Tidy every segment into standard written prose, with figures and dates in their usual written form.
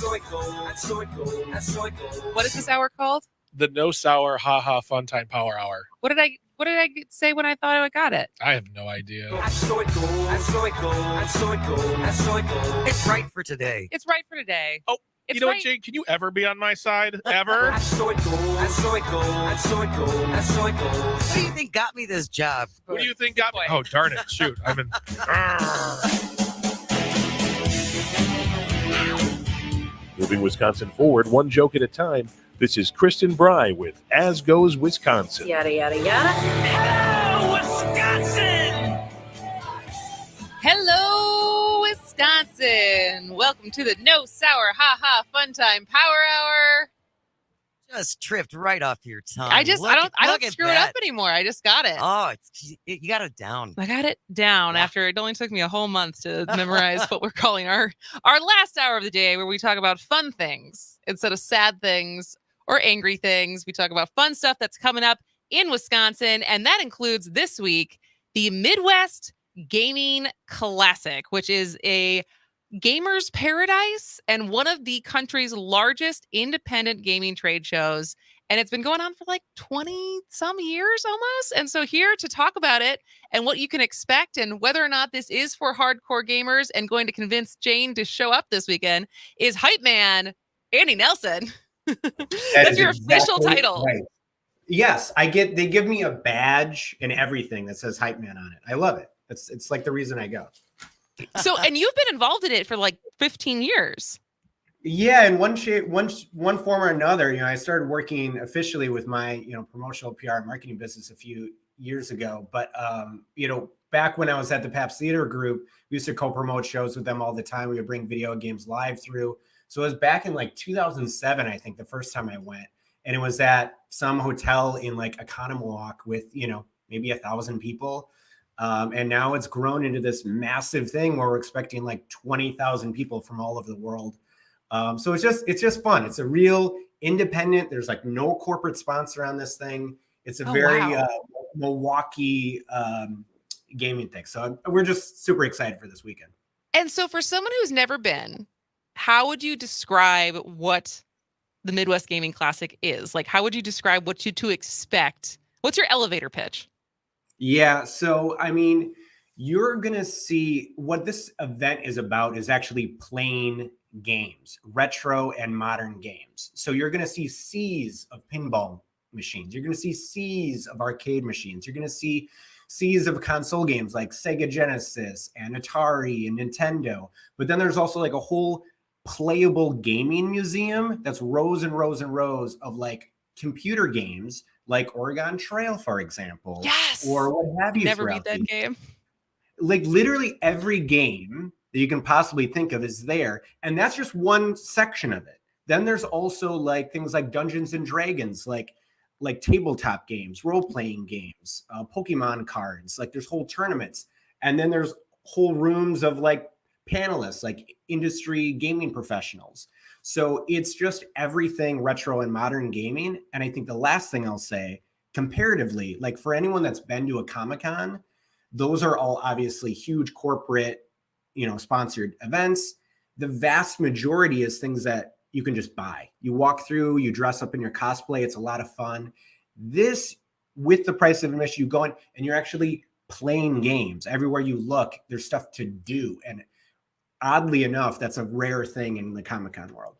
What is this hour called? The No Sour Haha Fun Time Power Hour. What did I say when I thought I got it? I have no idea. It's right for today. It's right for today. Oh, It's you know right. what, Jake? Can you ever be on my side? Ever? What do you think got me this job? What do you think got me? Boy. Oh, darn it. Shoot. I've been... Moving Wisconsin forward, one joke at a time. This is Kristen Bry with As Goes Wisconsin. Yada, yada, yada. Hello, Wisconsin! Hello, Wisconsin. Welcome to the No Sour Ha Fun Time Power Hour. Just tripped right off your tongue. I don't Look screw at it that. up anymore. I just got it. Oh, you got it down. I got it down Yeah. after it only took me a whole month to memorize what we're calling our last hour of the day, where we talk about fun things instead of sad things or angry things. We talk about fun stuff that's coming up in Wisconsin, and that includes this week the Midwest Gaming Classic, which is a gamer's paradise and one of the country's largest independent gaming trade shows. And it's been going on for like 20 some years almost. And so here to talk about it and what you can expect and whether or not this is for hardcore gamers and going to convince Jane to show up this weekend is Hypeman Andy Nelson. That's your official title. Right. Yes, they give me a badge and everything that says Hypeman on it. I love it. It's like the reason I go. So, and you've been involved in it for like 15 years. Yeah, in one shape, one form or another. I started working officially with my, promotional PR and marketing business a few years ago. But back when I was at the Paps Theater Group, we used to co-promote shows with them all the time. We would bring video games live through. So it was back in like 2007, I think, the first time I went, and it was at some hotel in like Economilwaukee with maybe 1,000 people. And now it's grown into this massive thing where we're expecting like 20,000 people from all over the world. So it's just fun. It's a real independent. There's like no corporate sponsor on this thing. It's a very Milwaukee gaming thing. So we're just super excited for this weekend. And so for someone who's never been, how would you describe what the Midwest Gaming Classic is? Like, how would you describe what to expect? What's your elevator pitch? Yeah. So, I mean, you're going to see what this event is about is actually playing games, retro and modern games. So you're going to see seas of pinball machines. You're going to see seas of arcade machines. You're going to see seas of console games like Sega Genesis and Atari and Nintendo. But then there's also like a whole playable gaming museum that's rows and rows and rows of like computer games like Oregon Trail, for example. Yes. Or what have you. Never beat that game. Like literally every game that you can possibly think of is there. And that's just one section of it. Then there's also like things like Dungeons and Dragons, like tabletop games, role-playing games, Pokemon cards, like there's whole tournaments. And then there's whole rooms of like panelists, like industry gaming professionals. So it's just everything retro and modern gaming. And I think the last thing I'll say, comparatively, like for anyone that's been to a Comic-Con, those are all obviously huge corporate, sponsored events. The vast majority is things that you can just buy. You walk through, you dress up in your cosplay. It's a lot of fun. This, with the price of admission, you go in and you're actually playing games. Everywhere you look, there's stuff to do. And oddly enough, that's a rare thing in the Comic-Con world.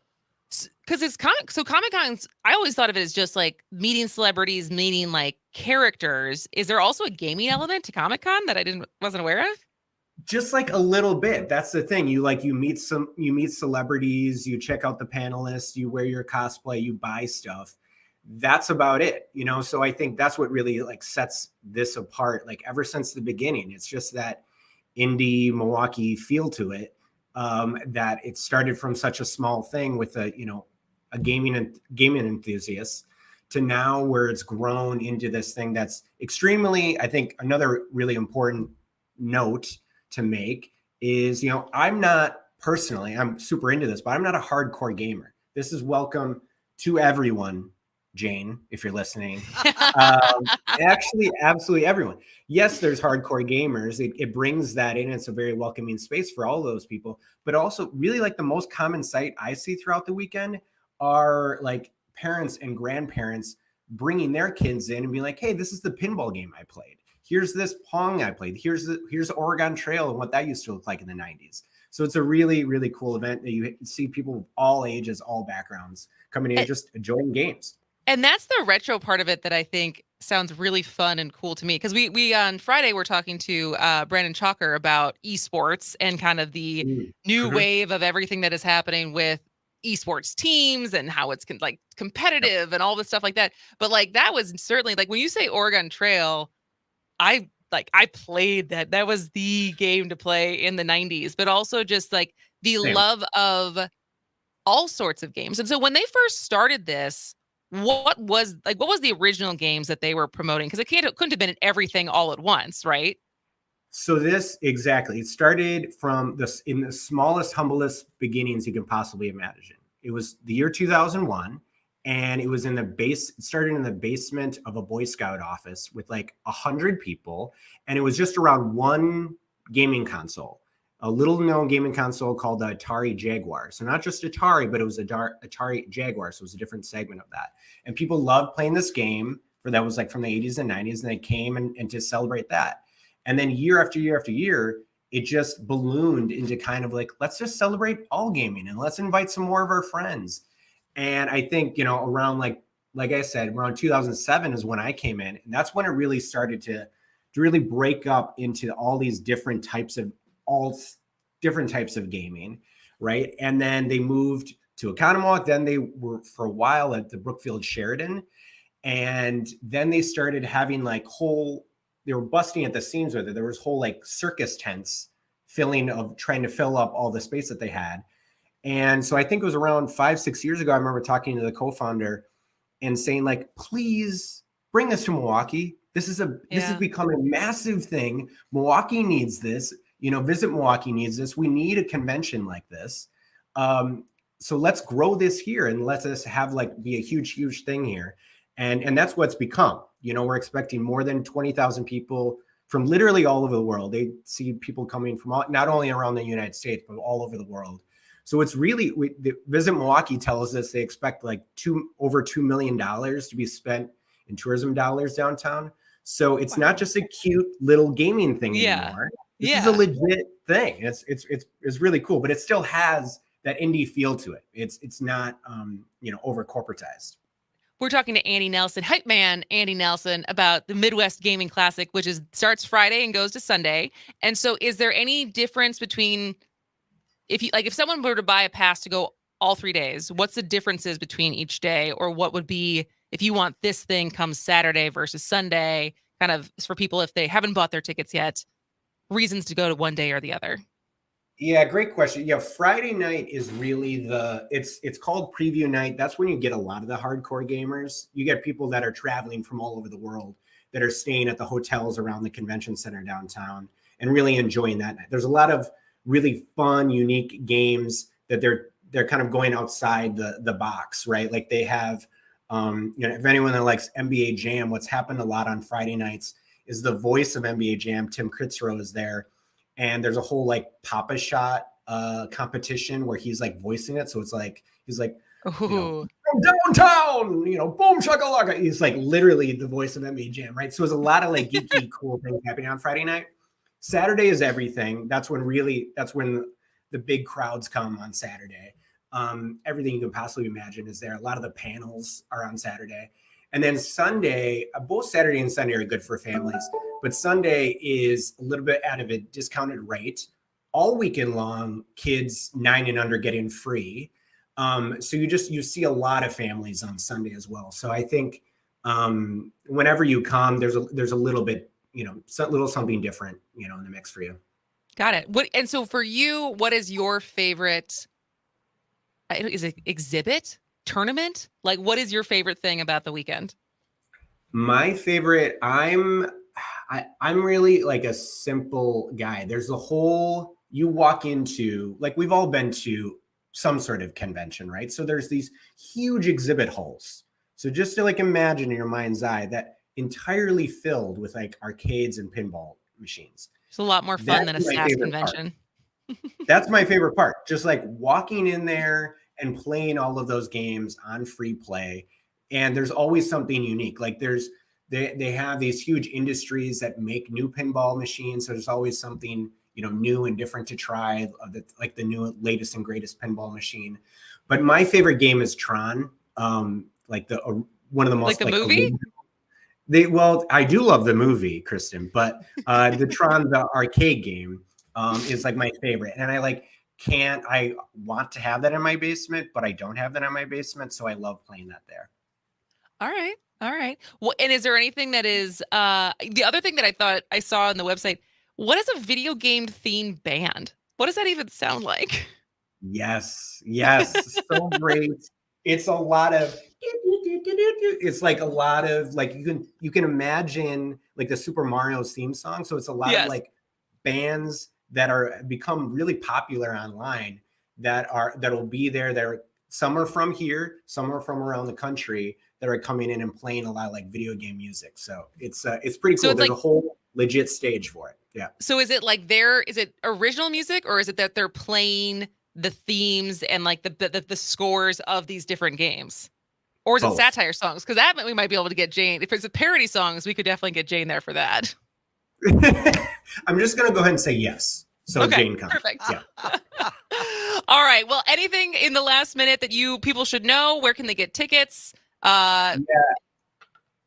Because it's Comic-Cons, I always thought of it as just like meeting celebrities, meeting like characters. Is there also a gaming element to Comic-Con that I wasn't aware of? Just like a little bit. That's the thing. You meet celebrities, you check out the panelists, you wear your cosplay, you buy stuff. That's about it. So I think that's what really like sets this apart. Like ever since the beginning, it's just that indie Milwaukee feel to it. That it started from such a small thing with a gaming enthusiast to now where it's grown into this thing that's extremely, I think another really important note to make is, I'm super into this, but I'm not a hardcore gamer. This is welcome to everyone Jane, if you're listening. Actually, absolutely everyone. Yes, there's hardcore gamers. It brings that in. It's a very welcoming space for all those people. But also, really, like the most common sight I see throughout the weekend are like parents and grandparents bringing their kids in and being like, "Hey, this is the pinball game I played. Here's this Pong I played. Here's Oregon Trail and what that used to look like in the '90s." So it's a really, really cool event that you see people of all ages, all backgrounds coming in and just enjoying games. And that's the retro part of it that I think sounds really fun and cool to me. Because we on Friday we're talking to Brandon Chalker about esports and kind of the new wave of everything that is happening with esports teams and how it's like competitive and all this stuff like that. But like that was certainly like when you say Oregon Trail, I played that. That was the game to play in the 90s, but also just like the love of all sorts of games. And so when they first started this, what was the original games that they were promoting? Because couldn't have been everything all at once, right? So this exactly. It started from in the smallest, humblest beginnings you can possibly imagine. It was the year 2001, and it was it started in the basement of a Boy Scout office with like 100 people, and it was just around one gaming console. A little known gaming console called the Atari Jaguar. So not just Atari, but it was Atari Jaguar. So it was a different segment of that. And people loved playing this game that was like from the 80s and 90s. And they came and to celebrate that. And then year after year after year, it just ballooned into kind of like, let's just celebrate all gaming and let's invite some more of our friends. And I think, around like I said, around 2007 is when I came in. And that's when it really started to really break up into all these different types of gaming, right? And then they moved to Economowoc. Then they were for a while at the Brookfield Sheridan, and then they started having like they were busting at the seams with it. There was whole like circus tents trying to fill up all the space that they had. And so I think it was around 5-6 years ago, I remember talking to the co-founder and saying like, please bring this to Milwaukee. This has become a massive thing. Milwaukee needs this. Visit Milwaukee needs this. We need a convention like this. So let's grow this here and let us have be a huge, huge thing here. And that's what's become. We're expecting more than 20,000 people from literally all over the world. They see people coming from not only around the United States, but all over the world. So it's really, Visit Milwaukee tells us they expect over $2 million to be spent in tourism dollars downtown. So it's not just a cute little gaming thing anymore. This is a legit thing. It's really cool, but it still has that indie feel to it. It's not over corporatized. We're talking to Andy Nelson, Hypeman Andy Nelson, about the Midwest Gaming Classic, which starts Friday and goes to Sunday. And so, is there any difference between if someone were to buy a pass to go all 3 days? What's the differences between each day, or what would be if you want this thing comes Saturday versus Sunday? Kind of for people if they haven't bought their tickets yet. Reasons to go to one day or the other. Yeah, great question. Yeah, Friday night is really it's called preview night. That's when you get a lot of the hardcore gamers. You get people that are traveling from all over the world that are staying at the hotels around the convention center downtown and really enjoying that night. There's a lot of really fun, unique games that they're kind of going outside the box, right? Like they have, if anyone that likes NBA Jam, what's happened a lot on Friday nights is the voice of NBA Jam, Tim Kritzrow, is there. And there's a whole Papa Shot competition where he's voicing it. So it's he's from downtown, boom shakalaka. He's literally the voice of NBA Jam, right? So there's a lot of geeky cool things happening on Friday night. Saturday is everything. That's when the big crowds come on Saturday. Everything you can possibly imagine is there. A lot of the panels are on Saturday. And then Sunday, both Saturday and Sunday are good for families, but Sunday is a little bit at a discounted rate. All weekend long, kids 9 and under get in free. So you see a lot of families on Sunday as well. So I think whenever you come, there's a little bit, little something different, in the mix for you. Got it. And so for you, what is your favorite? Is it exhibit? Tournament? What is your favorite thing about the weekend? My favorite, I'm really a simple guy. There's you walk into, we've all been to some sort of convention, right? So there's these huge exhibit halls. So just to like imagine in your mind's eye that entirely filled with like arcades and pinball machines. It's a lot more fun than a That's my SAS favorite convention. That's my favorite part. Just like walking in there and playing all of those games on free play. And there's always something unique. Like they have these huge industries that make new pinball machines. So there's always something, new and different to try, like the new latest and greatest pinball machine. But my favorite game is Tron. Like one of the most like the movie. I do love the movie, Kristen, but the Tron, the arcade game, is like my favorite. And I want to have that in my basement, but I don't have that in my basement. So I love playing that there. All right. Well, and is there anything that is the other thing that I thought I saw on the website? What is a video game themed band? What does that even sound like? Yes. So great. It's a lot of like you can imagine like the Super Mario theme song. So it's a lot of like bands that are become really popular online that'll be there. Some are from here, some are from around the country that are coming in and playing a lot of like video game music. So it's pretty cool. There's a whole legit stage for it. Yeah. So is it like is it original music, or is it that they're playing the themes and like the scores of these different games? Or is it satire songs? Because that we might be able to get Jane. If it's a parody songs, we could definitely get Jane there for that. I'm just going to go ahead and say yes. So okay, Jane comes. Perfect. Yeah. All right. Well, anything in the last minute that people should know? Where can they get tickets?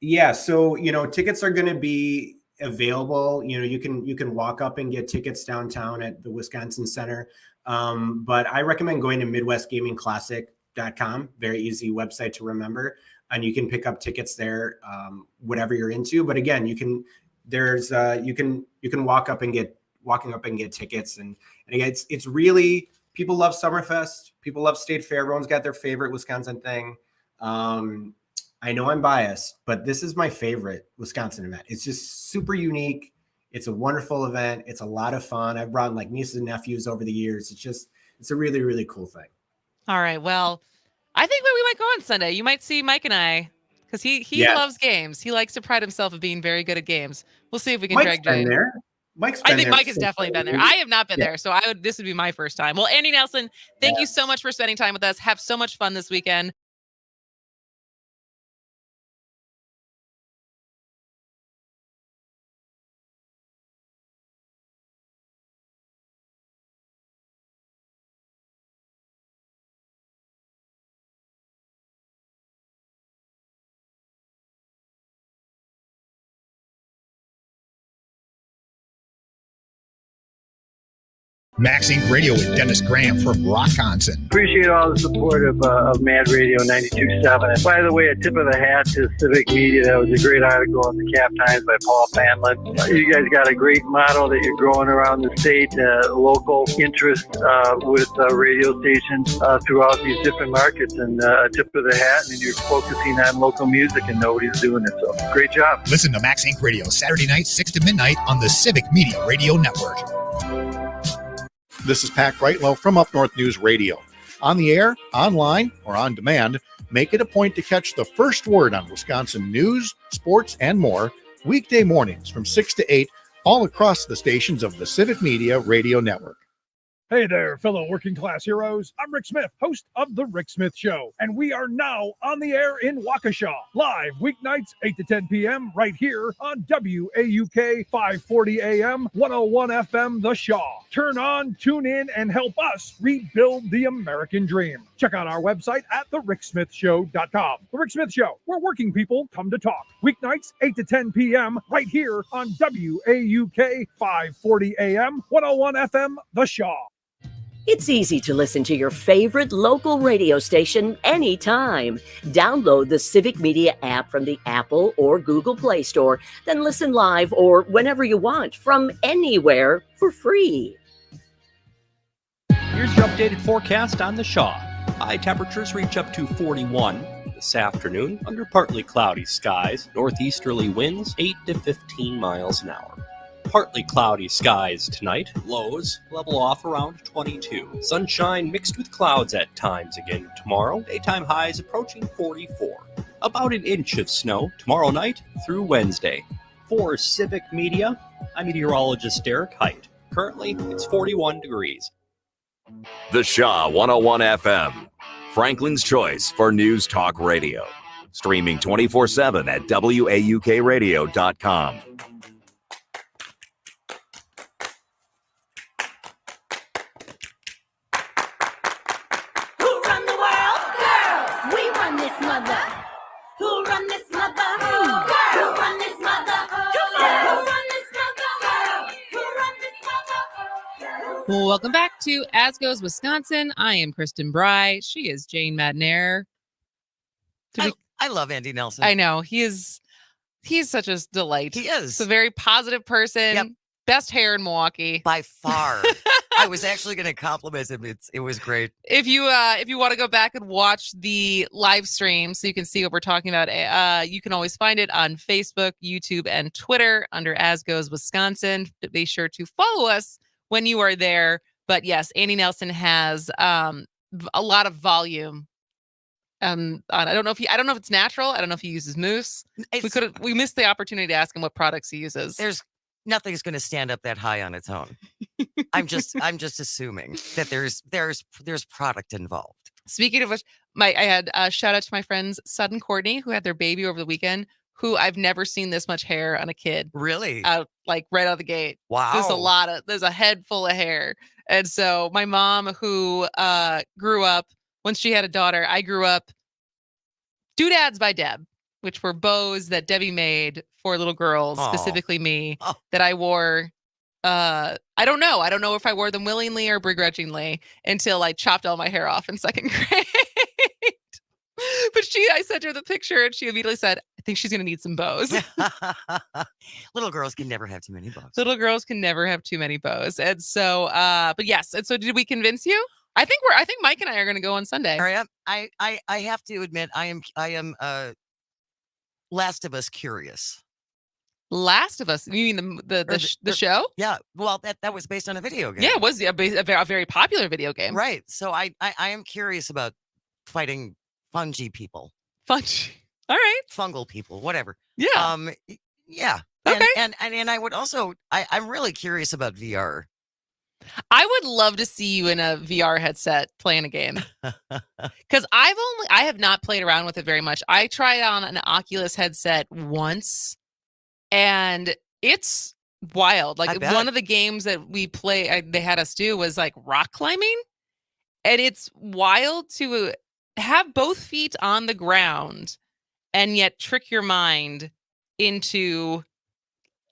Yeah. So, tickets are going to be available. You can walk up and get tickets downtown at the Wisconsin Center. But I recommend going to MidwestGamingClassic.com. Very easy website to remember. And you can pick up tickets there, whatever you're into. But again, you can walking up and get tickets. And again, it's really, people love Summerfest. People love State Fair. Everyone's got their favorite Wisconsin thing. I know I'm biased, but this is my favorite Wisconsin event. It's just super unique. It's a wonderful event. It's a lot of fun. I've brought like nieces and nephews over the years. It's a really, really cool thing. All right. Well, I think that we might go on Sunday. You might see Mike and I, because he loves games. He likes to pride himself of being very good at games. We'll see if we can drag Jane. I think Mike has definitely been there. I have not been there, so this would be my first time. Well, Andy Nelson, thank you so much for spending time with us. Have so much fun this weekend. Max Inc. Radio with Dennis Graham from Rockconson. Appreciate all the support of Mad Radio 92.7. And by the way, a tip of the hat to Civic Media. That was a great article in the Cap Times by Paul Fanlin. You guys got a great model that you're growing around the state, local interest with radio stations throughout these different markets. And a tip of the hat, and you're focusing on local music and nobody's doing it. So great job. Listen to Max Inc. Radio Saturday night, 6 to midnight on the Civic Media Radio Network. This is Pat Brightlow from Up North News Radio. On the air, online, or on demand, make it a point to catch the first word on Wisconsin news, sports, and more weekday mornings from 6 to 8 all across the stations of the Civic Media Radio Network. Hey there, fellow working class heroes. I'm Rick Smith, host of The Rick Smith Show, and we are now on the air in Waukesha, live weeknights 8 to 10 p.m. right here on WAUK 540 AM, 101 FM, The Shaw. Turn on, tune in, and help us rebuild the American dream. Check out our website at thericksmithshow.com. The Rick Smith Show, where working people come to talk. Weeknights 8 to 10 p.m. right here on WAUK 540 AM, 101 FM, The Shaw. It's easy to listen to your favorite local radio station anytime. Download the Civic Media app from the Apple or Google Play Store, then listen live or whenever you want from anywhere for free. Here's your updated forecast on the Shaw. High temperatures reach up to 41 this afternoon under partly cloudy skies, northeasterly winds 8 to 15 miles an hour. Partly cloudy skies tonight. Lows level off around 22. Sunshine mixed with clouds at times again tomorrow. Daytime highs approaching 44. about an inch of snow tomorrow night through Wednesday. For Civic Media, I'm meteorologist Derek Height. Currently, it's 41 degrees. The Shaw 101 FM, Franklin's choice for news talk radio. Streaming 24/7 at WAUKradio.com. Who run the world? Girls! We run this mother. Who run this mother? Girls! Who run this mother? Girls! Who run this mother? Girls! Who run this mother? Welcome back to As Goes Wisconsin. I am Kristen Bry. She is Jane Madnair. I love Andy Nelson. I know. He's such a delight. He is. He's a very positive person. Yep. Best hair in Milwaukee. By far. I was actually going to compliment him. It was great. If you want to go back and watch the live stream so you can see what we're talking about, you can always find it on Facebook, YouTube, and Twitter under As Goes Wisconsin. Be sure to follow us when you are there. But yes, Andy Nelson has a lot of volume. I don't know if it's natural. I don't know if he uses mousse. We missed the opportunity to ask him what products he uses. Nothing's going to stand up that high on its own. I'm just assuming that there's product involved. Speaking of which, I had a shout out to my friends Sud and Courtney, who had their baby over the weekend, who I've never seen this much hair on a kid. Really? Like right out of the gate. Wow. There's a head full of hair. And so my mom, who grew up, when she had a daughter, I grew up doodads by Deb, which were bows that Debbie made for little girls, specifically me, that I wore. I don't know. I don't know if I wore them willingly or begrudgingly until I chopped all my hair off in second grade. But I sent her the picture and she immediately said, I think she's going to need some bows. Little girls can never have too many bows. Little girls can never have too many bows. And so, but yes. And so did we convince you? I think Mike and I are going to go on Sunday. All right. I have to admit, I am Last of Us curious. Last of Us? You mean the show? Yeah. Well, that was based on a video game. Yeah, it was a very popular video game. Right. So I am curious about fighting fungi people. Fungi. All right. Fungal people, whatever. Yeah. Yeah. Okay. And I would also, I'm really curious about VR. I would love to see you in a VR headset playing a game. Because I have not played around with it very much. I tried on an Oculus headset once and it's wild. Like one of the games that we they had us do was like rock climbing. And it's wild to have both feet on the ground and yet trick your mind into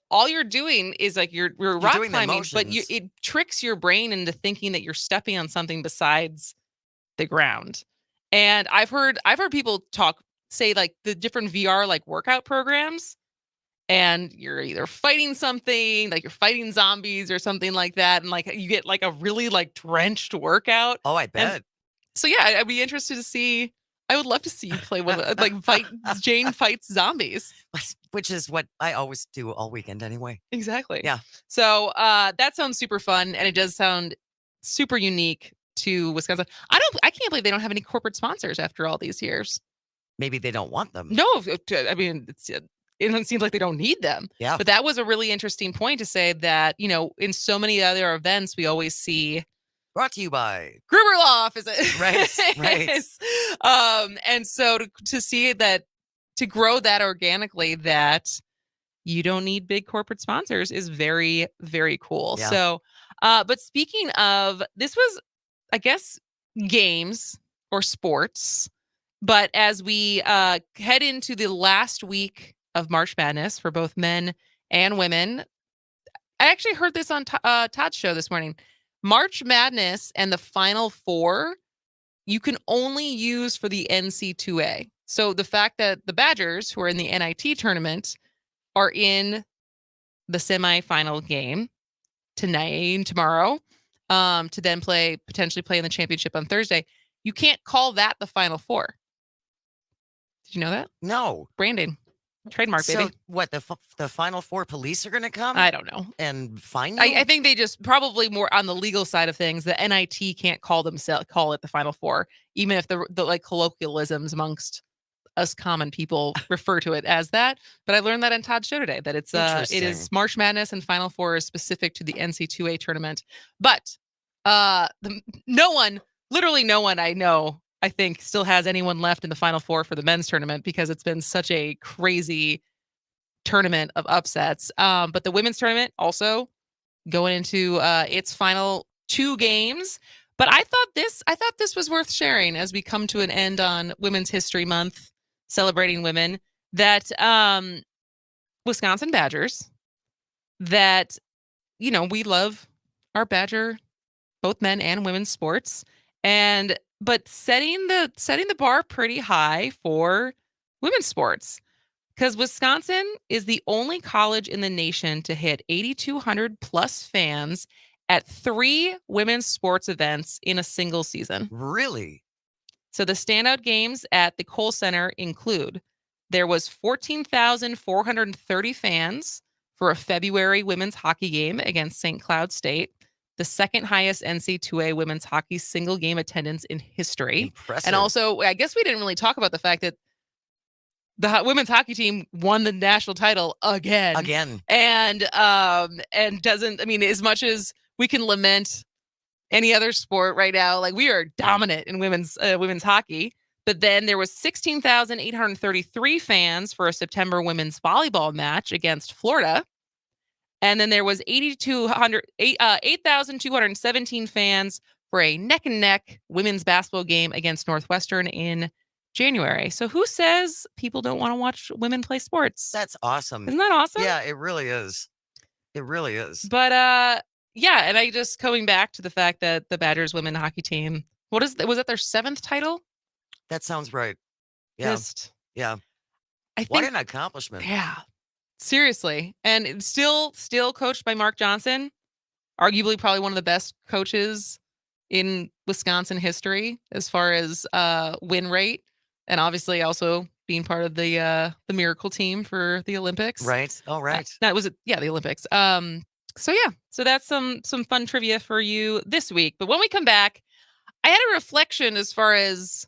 all you're doing is like you're rock climbing, but it tricks your brain into thinking that you're stepping on something besides the ground. And I've heard people say like the different VR like workout programs, and you're either fighting something like you're fighting zombies or something like that, and like you get like a really like drenched workout. Oh, I bet. And so yeah, I'd be interested to see. I would love to see you play one like Jane fights zombies, which is what I always do all weekend anyway. Exactly. Yeah. So that sounds super fun, and it does sound super unique to Wisconsin. I can't believe they don't have any corporate sponsors after all these years. Maybe they don't want them. No, I mean it seems like they don't need them. Yeah. But that was a really interesting point to say that in so many other events we always see. Brought to you by Gruber Law Office. Right. And so to see that, to grow that organically, that you don't need big corporate sponsors is very, very cool. Yeah. So, but speaking of, this was, I guess, games or sports. But as we head into the last week of March Madness for both men and women, I actually heard this on Todd's show this morning. March Madness and the Final Four, you can only use for the NC2A. So the fact that the Badgers, who are in the NIT tournament, are in the semifinal game tonight and tomorrow, to then potentially play in the championship on Thursday, you can't call that the Final Four. Did you know that? No. Branding. Trademark, baby. So what, the Final Four police are going to come? I don't know. And find you? I think they just probably more on the legal side of things. The NIT can't call it the Final Four, even if the like colloquialisms amongst us common people refer to it as that. But I learned that in Todd's show today, that it is March Madness and Final Four is specific to the NC2A tournament. But literally no one I know, I think, still has anyone left in the Final Four for the men's tournament because it's been such a crazy tournament of upsets. But the women's tournament also going into its final 2 games. But I thought this was worth sharing as we come to an end on Women's History Month, celebrating women, that Wisconsin Badgers, that, you know, we love our Badger, both men and women's sports, but setting the bar pretty high for women's sports, because Wisconsin is the only college in the nation to hit 8,200 plus fans at 3 women's sports events in a single season. Really? So the standout games at the Kohl Center include, there was 14,430 fans for a February women's hockey game against St. Cloud State, the second highest NC2A women's hockey single game attendance in history. Impressive. And also, I guess we didn't really talk about the fact that the women's hockey team won the national title again. And doesn't, I mean, as much as we can lament any other sport right now, like, we are dominant in women's hockey. But then there was 16,833 fans for a September women's volleyball match against Florida. And then there was 8,217 fans for a neck-and-neck women's basketball game against Northwestern in January. So who says people don't want to watch women play sports? That's awesome. Isn't that awesome? Yeah, it really is. It really is. But yeah, and I just coming back to the fact that the Badgers women hockey team, was that their 7th title? That sounds right. Yeah. Yeah. I think, what an accomplishment. Yeah. Seriously. And it's still coached by Mark Johnson, arguably probably one of the best coaches in Wisconsin history as far as win rate, and obviously also being part of the miracle team for the Olympics. Right. Oh, right. That was it. Yeah, the Olympics. So yeah, so that's some fun trivia for you this week. But when we come back, I had a reflection as far as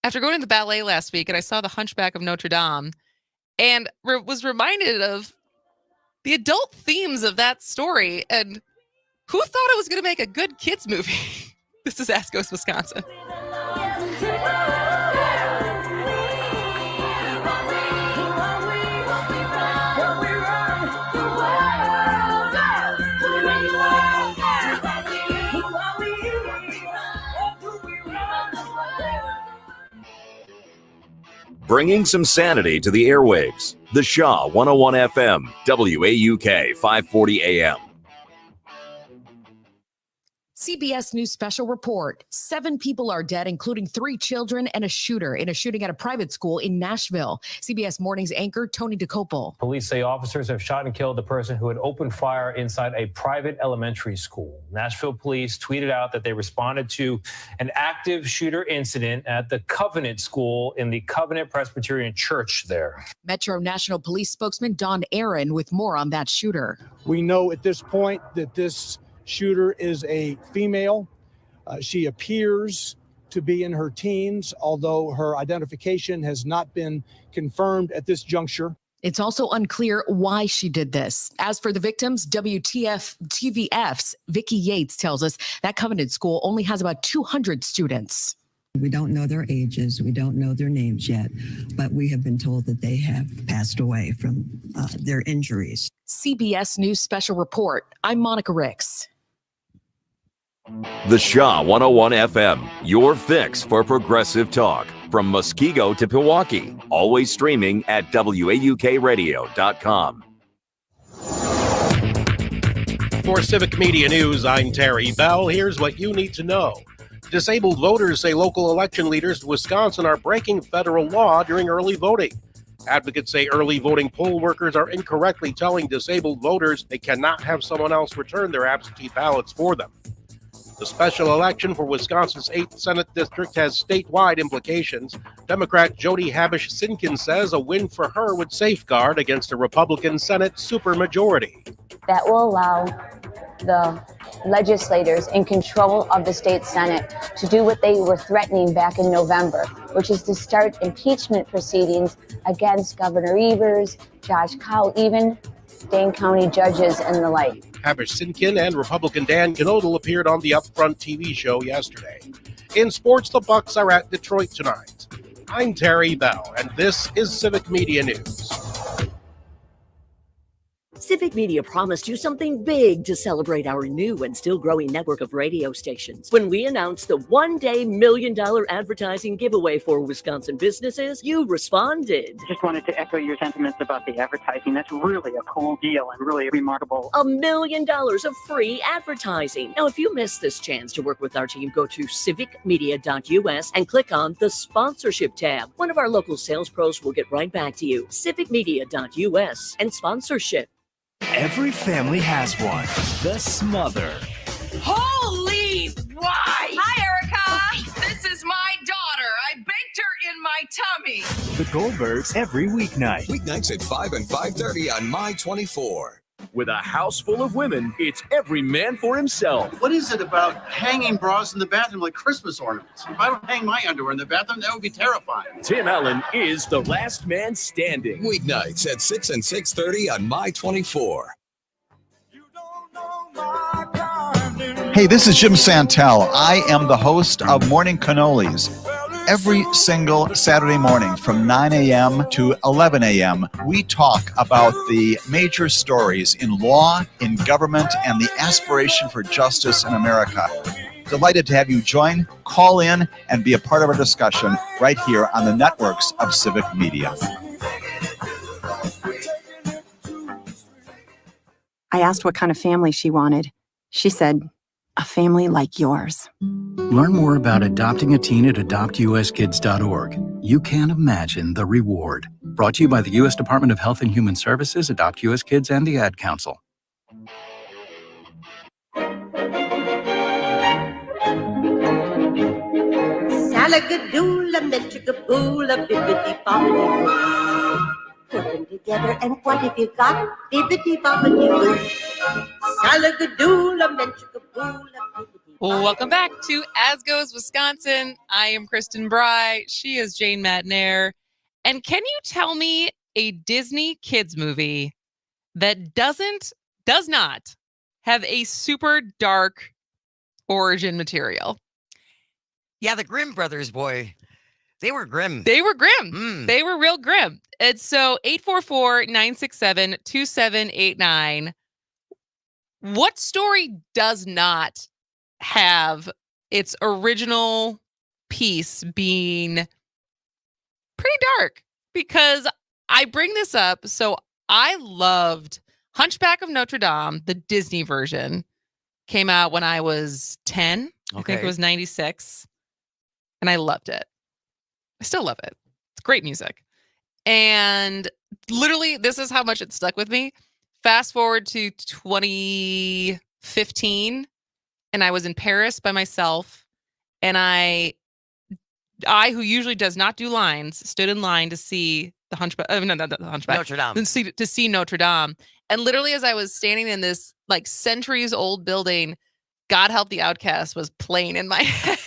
after going to the ballet last week, and I saw The Hunchback of Notre Dame, and was reminded of the adult themes of that story. And who thought it was going to make a good kids movie? This is Ask Goes Wisconsin. Bringing some sanity to the airwaves. The Shaw 101 FM, WAUK 540 AM. CBS News special report. 7 people are dead, including 3 children and a shooter in a shooting at a private school in Nashville. CBS Mornings anchor Tony DeCopel. Police say officers have shot and killed the person who had opened fire inside a private elementary school. Nashville police tweeted out that they responded to an active shooter incident at the Covenant School in the Covenant Presbyterian Church there. Metro National Police spokesman Don Aaron with more on that shooter. We know at this point that this shooter is a female. She appears to be in her teens, although her identification has not been confirmed at this juncture. It's also unclear why she did this. As for the victims, WTVF's Vicki Yates tells us that Covenant School only has about 200 students. We don't know their ages. We don't know their names yet, but we have been told that they have passed away from their injuries. CBS News special report. I'm Monica Ricks. The Shaw 101 FM, your fix for progressive talk. From Muskego to Milwaukee, always streaming at WAUKradio.com. For Civic Media News, I'm Terry Bell. Here's what you need to know. Disabled voters say local election leaders in Wisconsin are breaking federal law during early voting. Advocates say early voting poll workers are incorrectly telling disabled voters they cannot have someone else return their absentee ballots for them. The special election for Wisconsin's 8th Senate District has statewide implications. Democrat Jody Habush-Sinkin says a win for her would safeguard against a Republican Senate supermajority. That will allow the legislators in control of the state Senate to do what they were threatening back in November, which is to start impeachment proceedings against Governor Evers, Josh Cowell, even Dane County judges and the like. Havish Sinkin and Republican Dan Knodel appeared on the Upfront TV show yesterday. In sports, the Bucks are at Detroit tonight. I'm Terry Bell, and this is Civic Media News. Civic Media promised you something big to celebrate our new and still growing network of radio stations. When we announced the one-day $1 million advertising giveaway for Wisconsin businesses, you responded. Just wanted to echo your sentiments about the advertising. That's really a cool deal and really remarkable. $1 million of free advertising. Now, if you missed this chance to work with our team, go to civicmedia.us and click on the sponsorship tab. One of our local sales pros will get right back to you. civicmedia.us and sponsorship. Every family has one. The smother. Holy why? Hi, Erica. This is my daughter. I baked her in my tummy. The Goldbergs every weeknight. Weeknights at 5 and 5:30 on My 24. With a house full of women, it's every man for himself. What is it about hanging bras in the bathroom like Christmas ornaments? If I don't hang my underwear in the bathroom, that would be terrifying. Tim Allen is the last man standing. Weeknights at 6 and 6:30 on My 24. Hey, this is Jim Santel. I am the host of Morning Cannolis. Every single Saturday morning from 9 a.m. to 11 a.m., we talk about the major stories in law, in government, and the aspiration for justice in America. Delighted to have you join, call in, and be a part of our discussion right here on the networks of Civic Media. I asked what kind of family she wanted. She said, a family like yours. Learn more about adopting a teen at adoptuskids.org. You can't imagine the reward. Brought to you by the U.S. Department of Health and Human Services, Adopt U.S. Kids, and the Ad Council. Salagadoola, metricaboola, bibbidi bobbidi. Put them together, and what have you got? Bibbidi bobbidi boo. Salagadoola, metricaboola, bibbidi. Welcome back to As Goes Wisconsin. I am Kristen Bry. She is Jane Matnair. And can you tell me a Disney kids movie that does not have a super dark origin material? Yeah, the Grimm brothers, boy. They were grim. They were grim. They were real grim. And so 844-967-2789. What story does not have its original piece being pretty dark? Because I bring this up. So I loved Hunchback of Notre Dame, the Disney version. Came out when I was 10. I think it was 96. And I loved it. I still love it. It's great music. And literally, this is how much it stuck with me. Fast forward to 2015, and I was in Paris by myself, and I who usually does not do lines, stood in line to see the Hunchback. Not the Hunchback. Notre Dame. To see Notre Dame. And literally, as I was standing in this like centuries old building, God Help the Outcast was playing in my head.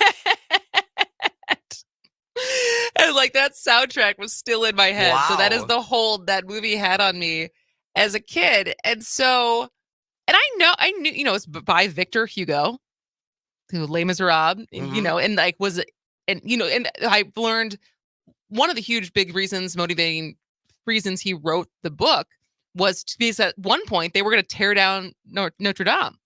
And like that soundtrack was still in my head. Wow. So that is the hold that movie had on me as a kid. And so, and I knew, you know, it's by Victor Hugo, who Les Miserables, you know, and like and I learned one of the huge big motivating reasons he wrote the book was because at one point they were going to tear down Notre Dame.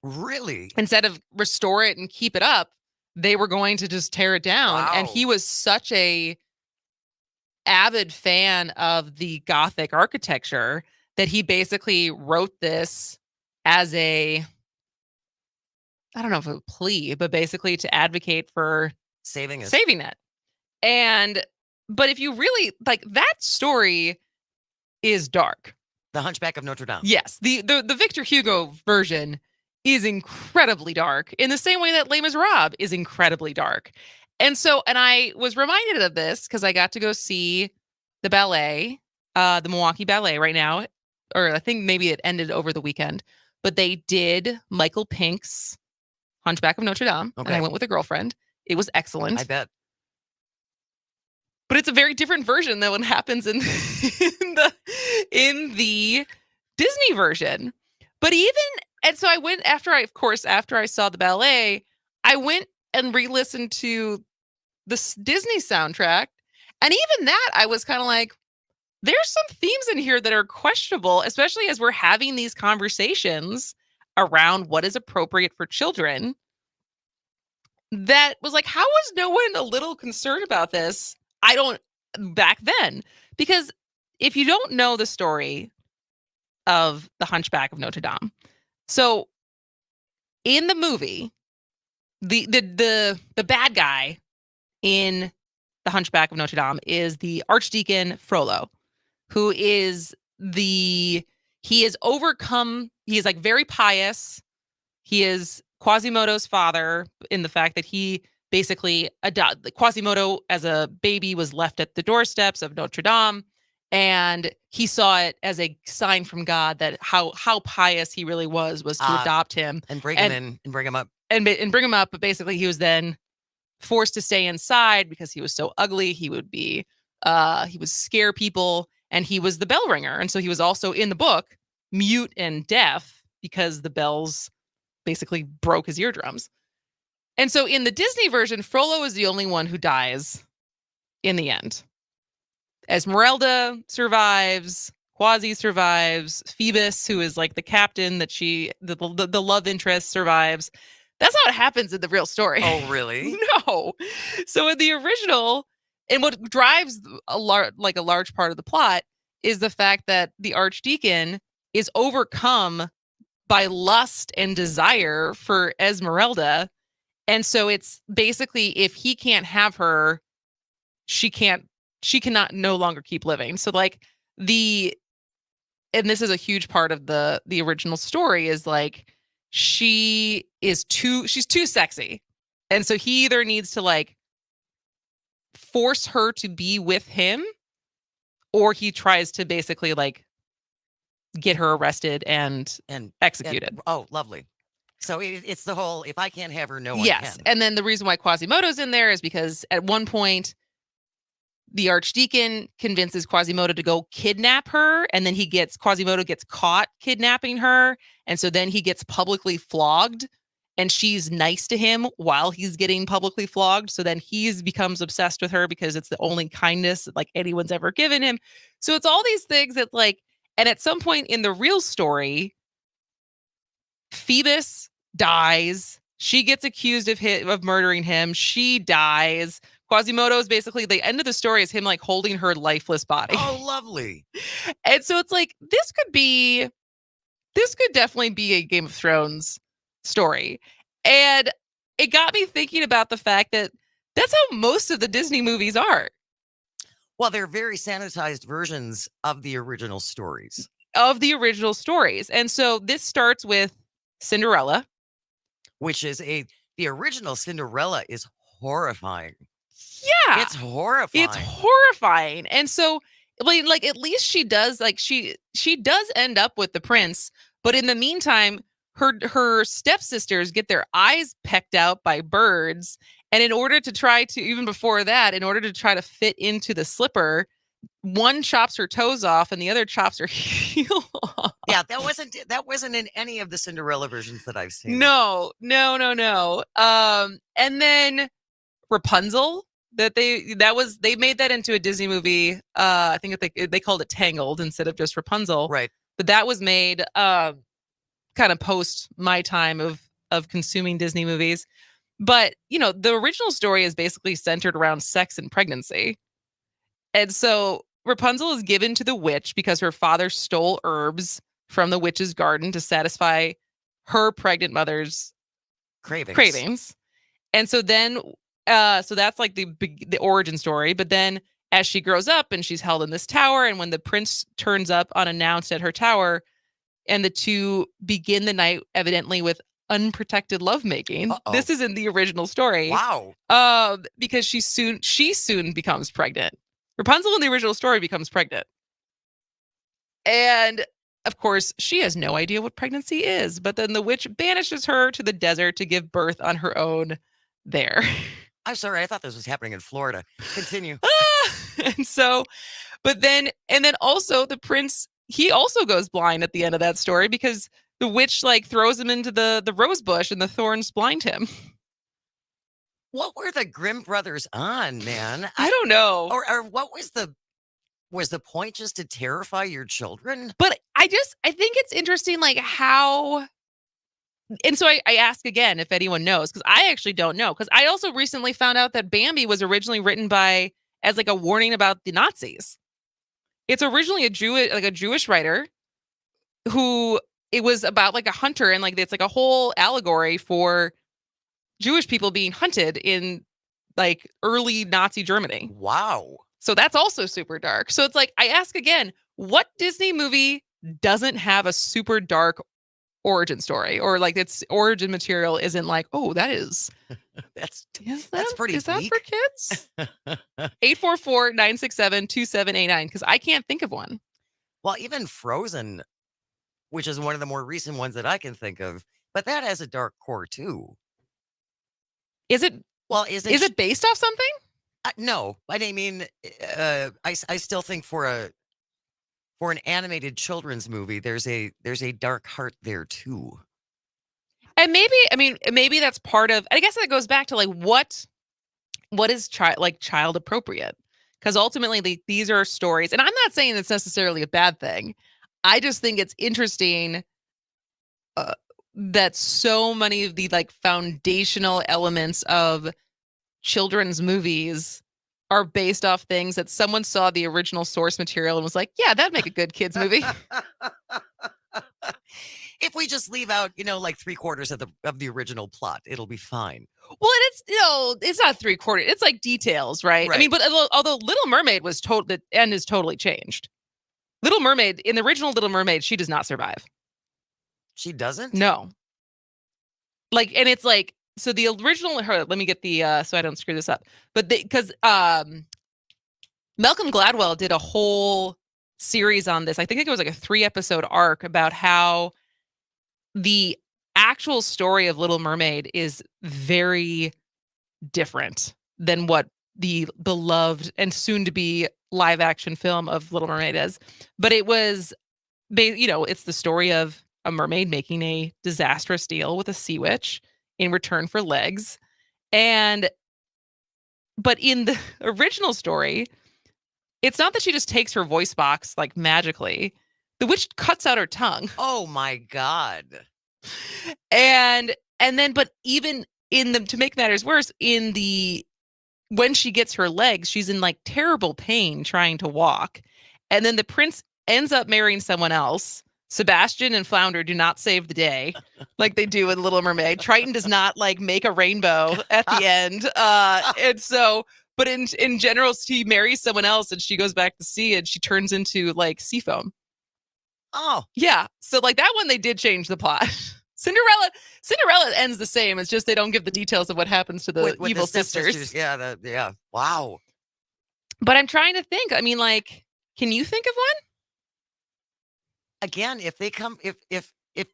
Really? Instead of restore it and keep it up, they were going to just tear it down. Wow. And he was such a avid fan of the Gothic architecture that he basically wrote this as I don't know if a plea, but basically to advocate for saving it. But if you really like, that story is dark. The Hunchback of Notre Dame. Yes. The Victor Hugo version is incredibly dark in the same way that Les Miserables is incredibly dark. And I was reminded of this because I got to go see the ballet, the Milwaukee Ballet right now, or I think maybe it ended over the weekend, but they did Michael Pink's Hunchback of Notre Dame, and I went with a girlfriend. It was excellent. I bet. But it's a very different version than what happens in the Disney version. But so I went after I saw the ballet, I went and re-listened to the Disney soundtrack. And even that, I was kind of like, there's some themes in here that are questionable, especially as we're having these conversations around what is appropriate for children. That was like, how was no one a little concerned about this? Back then, because if you don't know the story of the Hunchback of Notre Dame, so in the movie, the bad guy in the Hunchback of Notre Dame is the Archdeacon Frollo, who is he is like very pious. He is Quasimodo's father in the fact that he basically Quasimodo as a baby was left at the doorsteps of Notre Dame, and he saw it as a sign from God that how pious he really was to adopt him and bring him in and bring him up and bring him up. But basically, he was then forced to stay inside because he was so ugly. He would scare people, and he was the bell ringer, and so he was also in the book mute and deaf because the bells basically broke his eardrums. And so in the Disney version, Frollo is the only one who dies in the end. Esmeralda survives, Quasi survives, Phoebus, who is like the captain that the love interest, survives. That's how it happens in the real story. Oh, really? No. So in the original, and what drives a large part of the plot is the fact that the Archdeacon is overcome by lust and desire for Esmeralda. And so it's basically, if he can't have her, she cannot no longer keep living. So like and this is a huge part of the original story, is like, she's too sexy. And so he either needs to like force her to be with him, or he tries to basically like get her arrested and executed. Oh, lovely. So it's the whole, if I can't have her, no one yes. can. And then the reason why Quasimodo's in there is because at one point, the Archdeacon convinces Quasimodo to go kidnap her, and then Quasimodo gets caught kidnapping her, and so then he gets publicly flogged, and she's nice to him while he's getting publicly flogged. So then he becomes obsessed with her because it's the only kindness like anyone's ever given him. So it's all these things that like, and at some point in the real story, Phoebus dies. She gets accused of murdering him. She dies. Quasimodo is basically, the end of the story is him like holding her lifeless body. Oh, lovely. And so it's like, this could definitely be a Game of Thrones story. And it got me thinking about the fact that that's how most of the Disney movies are. Well, they're very sanitized versions of the original stories. And so this starts with Cinderella. Which is the original Cinderella is horrifying. Yeah. It's horrifying. And so like at least she does, like she does end up with the prince, but in the meantime, her stepsisters get their eyes pecked out by birds. And in order to try to fit into the slipper, one chops her toes off and the other chops her heel off. Yeah, that wasn't in any of the Cinderella versions that I've seen. No. And then Rapunzel, they made that into a Disney movie. I think they called it Tangled instead of just Rapunzel. Right. But that was made kind of post my time of consuming Disney movies. But, the original story is basically centered around sex and pregnancy. And so Rapunzel is given to the witch because her father stole herbs from the witch's garden to satisfy her pregnant mother's cravings. And so then, so that's like the origin story. But then as she grows up and she's held in this tower, and when the prince turns up unannounced at her tower, and the two begin the night evidently with unprotected lovemaking. Uh-oh. This is in the original story. Wow. Because she soon becomes pregnant. Rapunzel in the original story becomes pregnant. And of course, she has no idea what pregnancy is. But then the witch banishes her to the desert to give birth on her own there. I'm sorry, I thought this was happening in Florida. Continue. And so, and then also the prince, he also goes blind at the end of that story because the witch like throws him into the rose bush and the thorns blind him. What were the Grimm brothers on, man? I don't know. Or what was the point, just to terrify your children? But I think it's interesting, like how. And so I ask again if anyone knows, because I actually don't know. Because I also recently found out that Bambi was originally written as like a warning about the Nazis. It's originally a Jewish writer who it was about like a hunter, and like it's like a whole allegory for Jewish people being hunted in like early Nazi Germany. Wow. So that's also super dark. So it's like I ask again, what Disney movie doesn't have a super dark origin story, or like its origin material isn't like, oh, that is that's pretty is bleak. That for kids? 844-967-2789, because I can't think of one. Well, even Frozen, which is one of the more recent ones that I can think of, but that has a dark core too. Is it? Well, is it based off something? No, but I mean, I still think for an animated children's movie, there's a dark heart there too. And maybe that's part of. I guess that goes back to like what is child appropriate, because ultimately these are stories, and I'm not saying it's necessarily a bad thing. I just think it's interesting that so many of the like foundational elements of children's movies are based off things that someone saw the original source material and was like, yeah, that'd make a good kids movie. If we just leave out, like 3/4 of the original plot, it'll be fine. Well, it's not 3/4. It's like details, right? I mean, but although Little Mermaid was the end is totally changed. Little Mermaid, in the original Little Mermaid, she does not survive. She doesn't? No. Like, and it's like, so the original, let me get the, so I don't screw this up. But because Malcolm Gladwell did a whole series on this. I think it was like a 3-episode arc about how the actual story of Little Mermaid is very different than what the beloved and soon to be live action film of Little Mermaid is. But it was, it's the story of a mermaid making a disastrous deal with a sea witch in return for legs. But in the original story, it's not that she just takes her voice box like magically. The witch cuts out her tongue. Oh my God. And then, but even to make matters worse, when she gets her legs, she's in like terrible pain trying to walk. And then the prince ends up marrying someone else. Sebastian and Flounder do not save the day like they do in Little Mermaid. Triton does not like make a rainbow at the end. And so, but in general, he marries someone else and she goes back to sea and she turns into like sea foam. Oh. Yeah. So like that one, they did change the plot. Cinderella ends the same. It's just they don't give the details of what happens to the evil sisters. Yeah. Yeah. Wow. But I'm trying to think. I mean, like, can you think of one? Again, if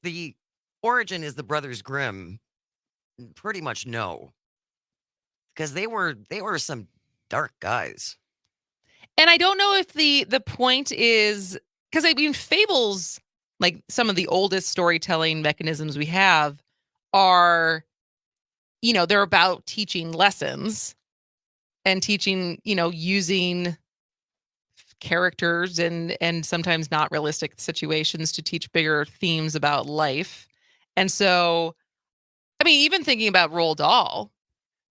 the origin is the Brothers Grimm, pretty much no. Because they were some dark guys. And I don't know if the point is, because I mean, fables, like some of the oldest storytelling mechanisms we have are, they're about teaching lessons and teaching, using characters and sometimes not realistic situations to teach bigger themes about life. And so, I mean, even thinking about Roald Dahl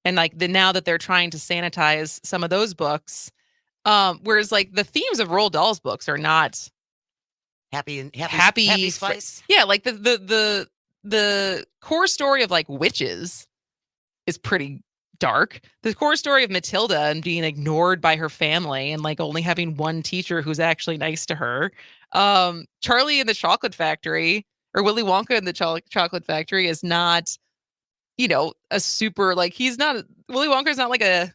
and like now that they're trying to sanitize some of those books, whereas like the themes of Roald Dahl's books are not happy spice. Yeah, like the core story of like witches is pretty dark. The core story of Matilda and being ignored by her family and like only having one teacher who's actually nice to her. Charlie and the Chocolate Factory, or Willy Wonka and the Chocolate Factory, is not, a super like Willy Wonka is not like a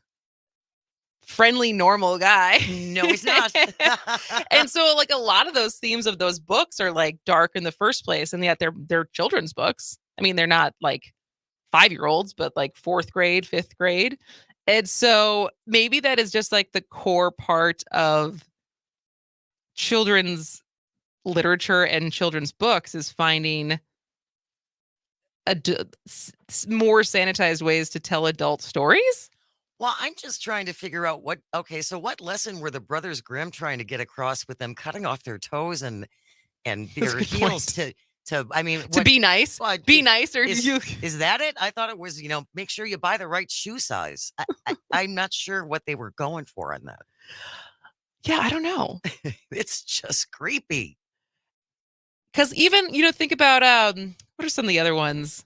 friendly, normal guy. No, he's not. And so like a lot of those themes of those books are like dark in the first place, and yet they're children's books. I mean, they're not like 5-year-olds, but like 4th grade, 5th grade. And so maybe that is just like the core part of children's literature and children's books, is finding more sanitized ways to tell adult stories. Well, I'm just trying to figure out what lesson were the Brothers Grimm trying to get across with them cutting off their toes and their heels to I mean, To be nice. Be nice, or is that it? I thought it was, make sure you buy the right shoe size. I'm not sure what they were going for on that. Yeah, I don't know. It's just creepy. Because even, think about what are some of the other ones?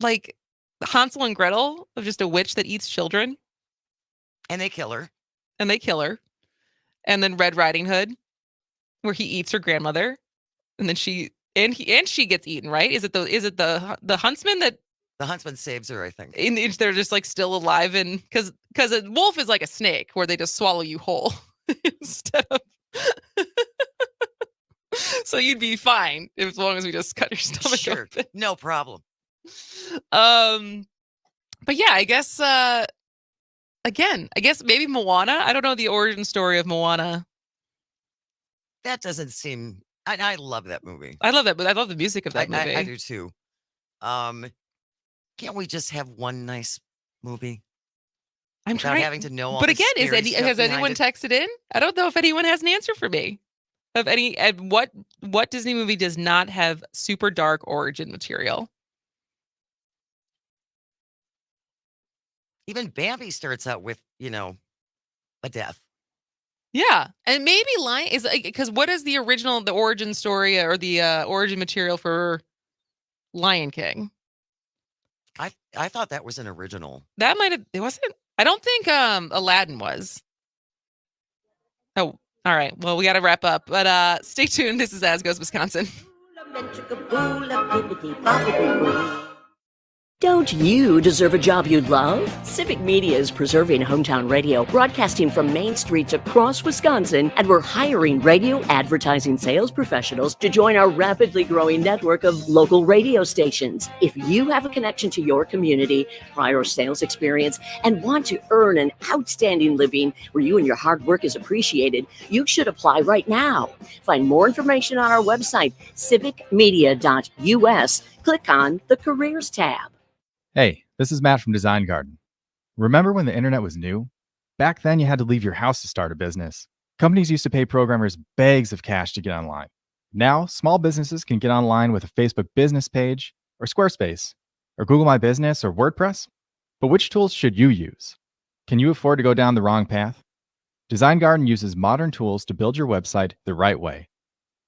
Like Hansel and Gretel, of just a witch that eats children. And they kill her. And then Red Riding Hood, where he eats her grandmother. And then she gets eaten, right? Is it the huntsman that the huntsman saves her, I think. They're just like still alive, and because a wolf is like a snake where they just swallow you whole instead of so you'd be fine as long as we just cut your stomach open. No problem. But yeah, I guess maybe Moana. I don't know the origin story of Moana. That doesn't seem. I love that movie. I love that, but I love the music of that movie. I do too. Can't we just have one nice movie? I'm trying having to know all. But the again, has anyone texted in? I don't know if anyone has an answer for me. Of any, what Disney movie does not have super dark origin material? Even Bambi starts out with a death. Yeah, and maybe Lion is because what is the origin story or the origin material for Lion King? I thought that was an original. That might have. It wasn't. I don't think Aladdin was. Oh, all right. Well, we got to wrap up, but stay tuned. This is As Goes Wisconsin. Don't you deserve a job you love? Civic Media is preserving hometown radio, broadcasting from main streets across Wisconsin, and we're hiring radio advertising sales professionals to join our rapidly growing network of local radio stations. If you have a connection to your community, prior sales experience, and want to earn an outstanding living where you and your hard work is appreciated, you should apply right now. Find more information on our website, civicmedia.us. Click on the Careers tab. Hey, this is Matt from Design Garden. Remember when the internet was new? Back then, you had to leave your house to start a business. Companies used to pay programmers bags of cash to get online. Now, small businesses can get online with a Facebook business page, or Squarespace, or Google My Business, or WordPress. But which tools should you use? Can you afford to go down the wrong path? Design Garden uses modern tools to build your website the right way.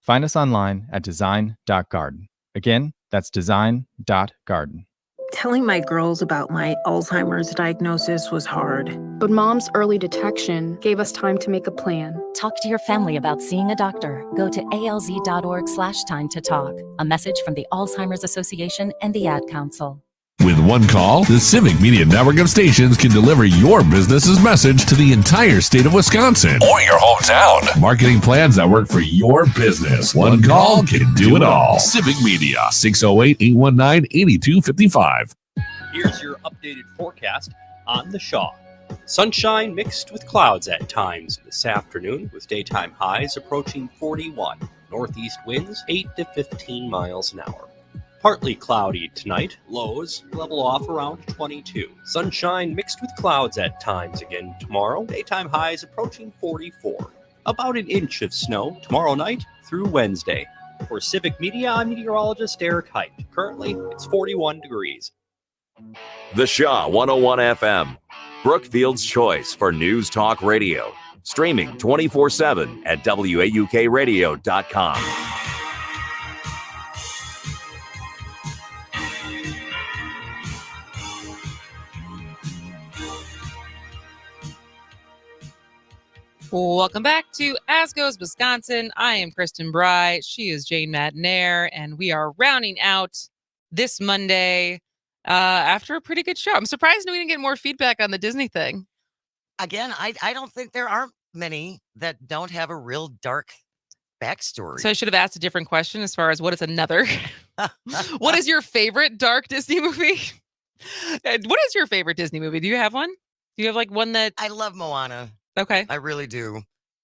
Find us online at design.garden. Again, that's design.garden. Telling my girls about my Alzheimer's diagnosis was hard. But Mom's early detection gave us time to make a plan. Talk to your family about seeing a doctor. Go to alz.org/time to talk. A message from the Alzheimer's Association and the Ad Council. With one call, the Civic Media network of stations can deliver your business's message to the entire state of Wisconsin or your hometown. Marketing plans that work for your business. One call can do it all. Civic Media, 608-819-8255. Here's your updated forecast on the Shaw. Sunshine mixed with clouds at times this afternoon, with daytime highs approaching 41. Northeast winds 8 to 15 miles an hour. Partly cloudy tonight, lows level off around 22. Sunshine mixed with clouds at times again tomorrow, daytime highs approaching 44. About an inch of snow tomorrow night through Wednesday. For Civic Media, I'm meteorologist Eric Height. Currently, it's 41 degrees. The Shaw 101 FM, Brookfield's choice for news talk radio. Streaming 24/7 at WAUKradio.com. Welcome back to As Goes Wisconsin. I am Kristen Bry. She is Jane Madnair, and we are rounding out this Monday after a pretty good show. I'm surprised we didn't get more feedback on the Disney thing. Again, I don't think there are many that don't have a real dark backstory. So I should have asked a different question as far as what is another. What is your favorite dark Disney movie? And what is your favorite Disney movie? Do you have one? Do you have like one that I love Moana. Okay. I really do.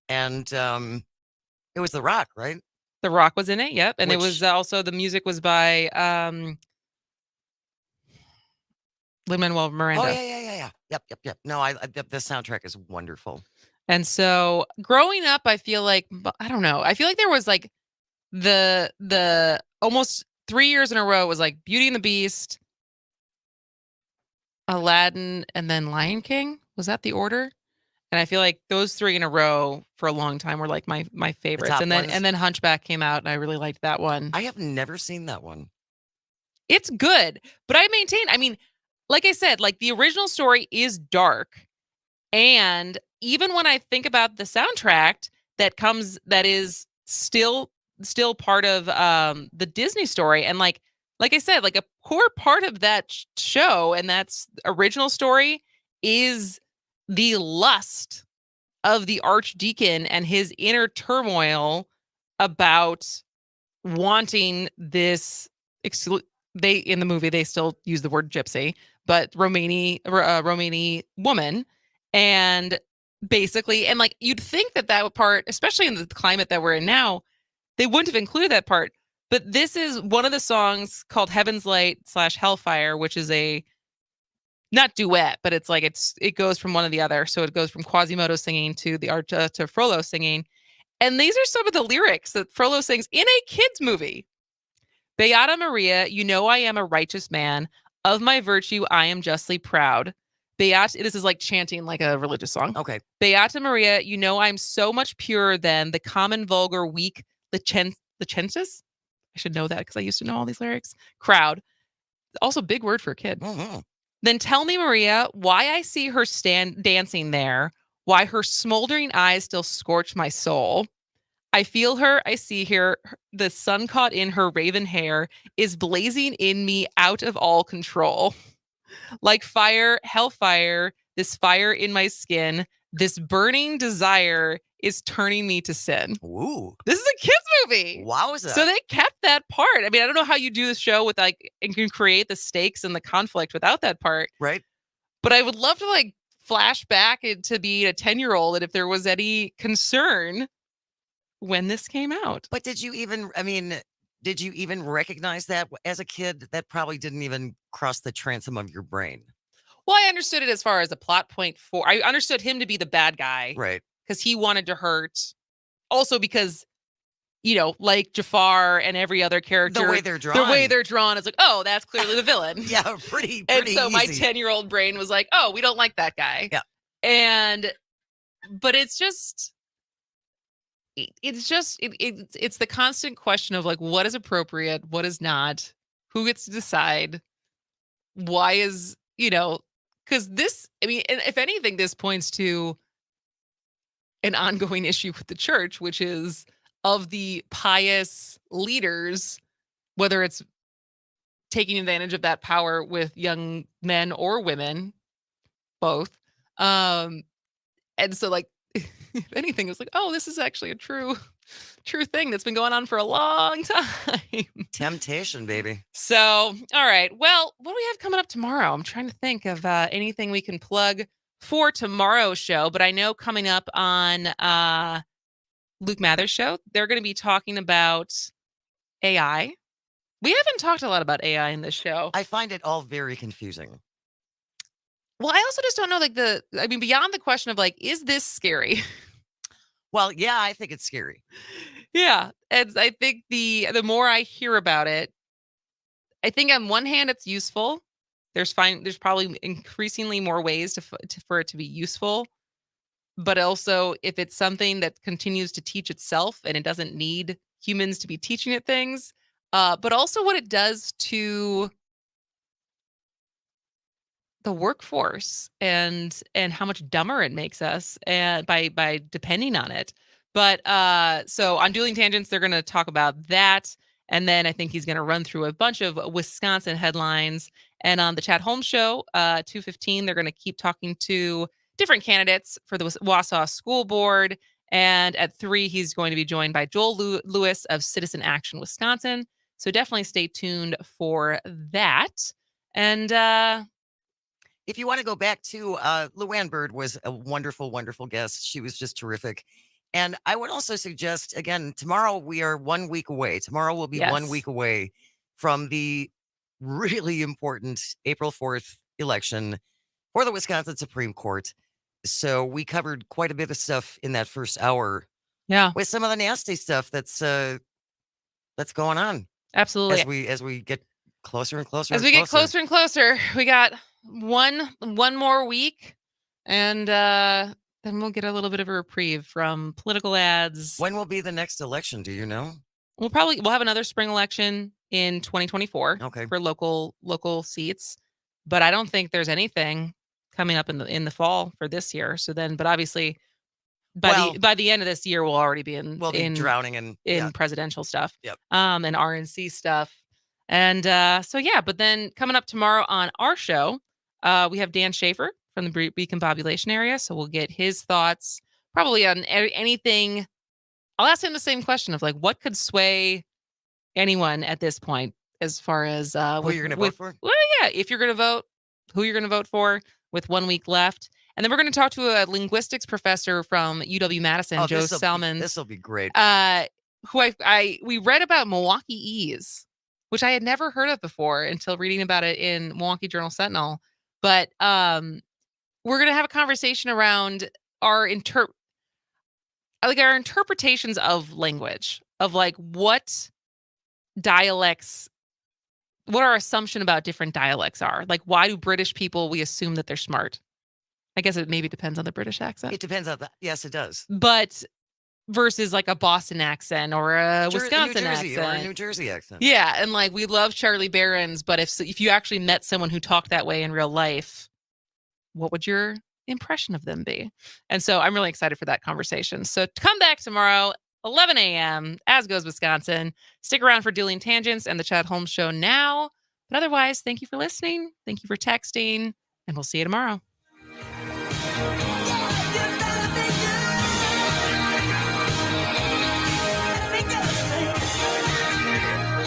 And it was The Rock, right? The Rock was in it, yep. And it Which- was also the music was by Lin-Manuel Miranda. Oh yeah. Yep. No, the soundtrack is wonderful. And so growing up, I feel like I don't know. I feel like there was like the almost 3 years in a row was like Beauty and the Beast, Aladdin, and then Lion King. Was that the order? And I feel like those 3 in a row for a long time were like my favorites. top And then ones? Hunchback came out and I really liked that one. I have never seen that one. It's good, but I mean, like I said, like the original story is dark. And even when I think about the soundtrack that is still part of the Disney story, and like I said, like a core part of that show and that's original story is the lust of the archdeacon and his inner turmoil about wanting this they in the movie they still use the word gypsy, but Romani woman. And basically, and like you'd think that part, especially in the climate that we're in now, they wouldn't have included that part. But this is one of the songs called Heaven's Light / Hellfire, which is a not duet, but it's like it goes from one to the other. So it goes from Quasimodo singing to to Frollo singing. And these are some of the lyrics that Frollo sings in a kids movie. Beata Maria, you know I am a righteous man. Of my virtue, I am justly proud. Beata, this is like chanting like a religious song. Okay. Beata Maria, you know I'm so much purer than the common, vulgar, weak licentious? I should know that because I used to know all these lyrics. Crowd. Also big word for a kid. Mm-hmm. Then tell me, Maria, why I see her dancing there, why her smoldering eyes still scorch my soul. I feel her, I see her, the sun caught in her raven hair is blazing in me out of all control. Like fire, hellfire, this fire in my skin, this burning desire is turning me to sin. Ooh. This is a kids movie. Wowza. So they kept that part. I mean, I don't know how you do the show with like and can create the stakes and the conflict without that part. Right. But I would love to like flash back to be a 10-year-old and if there was any concern when this came out. But did you even recognize that as a kid? That probably didn't even cross the transom of your brain. Well, I understood it as far as a plot point I understood him to be the bad guy. Right. Because he wanted to hurt. Also because, you know, like Jafar and every other character. The way they're drawn. is like, oh, that's clearly the villain. Yeah, pretty And so my easy. 10-year-old brain was like, oh, we don't like that guy. Yeah. But it's just it's the constant question of like what is appropriate, what is not, who gets to decide, why is, you know, because this, I mean, and if anything, this points to an ongoing issue with the church, which is of the pious leaders, whether it's taking advantage of that power with young men or women, both. And so like, if anything, it's like, oh, this is actually a true thing that's been going on for a long time. Temptation, baby. So, all right. Well, what do we have coming up tomorrow? I'm trying to think of anything we can plug for tomorrow's show, but I know coming up on Luke Mather's show, they're going to be talking about AI. We haven't talked a lot about AI in this show. I find it all very confusing. Well, I also just don't know, like beyond the question of like, is this scary? Well, yeah, I think it's scary. Yeah. And I think the more I hear about it, I think on one hand, it's useful. There's probably increasingly more ways for it to be useful. But also, if it's something that continues to teach itself and it doesn't need humans to be teaching it things, but also what it does to the workforce and how much dumber it makes us and by depending on it. But so on Dueling Tangents, they're going to talk about that. And then I think he's going to run through a bunch of Wisconsin headlines. And on the Chad Holmes Show, 2:15, they're going to keep talking to different candidates for the Wausau School Board. And at 3, he's going to be joined by Joel Lewis of Citizen Action Wisconsin. So definitely stay tuned for that. And if you want to go back to Luann Bird was a wonderful, wonderful guest. She was just terrific. And I would also suggest, again, tomorrow we are 1 week away. Tomorrow will be 1 week away from the really important April 4th election for the Wisconsin Supreme Court. So we covered quite a bit of stuff in that first hour. Yeah. With some of the nasty stuff that's going on. Absolutely. As we get closer and closer. As we get closer and closer, we got one more week, and then we'll get a little bit of a reprieve from political ads. When will be the next election? Do you know? We'll have another spring election in 2024 for local seats, but I don't think there's anything coming up in the fall for this year. So then, but obviously by the end of this year, we'll already be in drowning in presidential stuff. Yep. And RNC stuff. And but then coming up tomorrow on our show, we have Dan Schaefer from the Beacon Population area. So we'll get his thoughts probably on anything. I'll ask him the same question of like, what could sway anyone at this point as far as who you're going to vote for? Well, yeah, if you're going to vote, who you're going to vote for with 1 week left. And then we're going to talk to a linguistics professor from UW-Madison, Joe Salmons. This will be great. Who we read about Milwaukee Ease, which I had never heard of before until reading about it in Milwaukee Journal-Sentinel. But we're going to have a conversation around our interpretations of language, of like what our assumption about different dialects are. Like, why do British people, we assume that they're smart? I guess it maybe depends on the British accent. It depends on that. Yes, it does. But versus like a Boston accent or a Wisconsin accent. Or a New Jersey accent. Yeah. And like, we love Charlie Barron's, but if you actually met someone who talked that way in real life, what would your impression of them be? And so I'm really excited for that conversation. So come back tomorrow, 11 a.m., as goes Wisconsin. Stick around for Dueling Tangents and the Chad Holmes Show now. But otherwise, thank you for listening. Thank you for texting, and we'll see you tomorrow.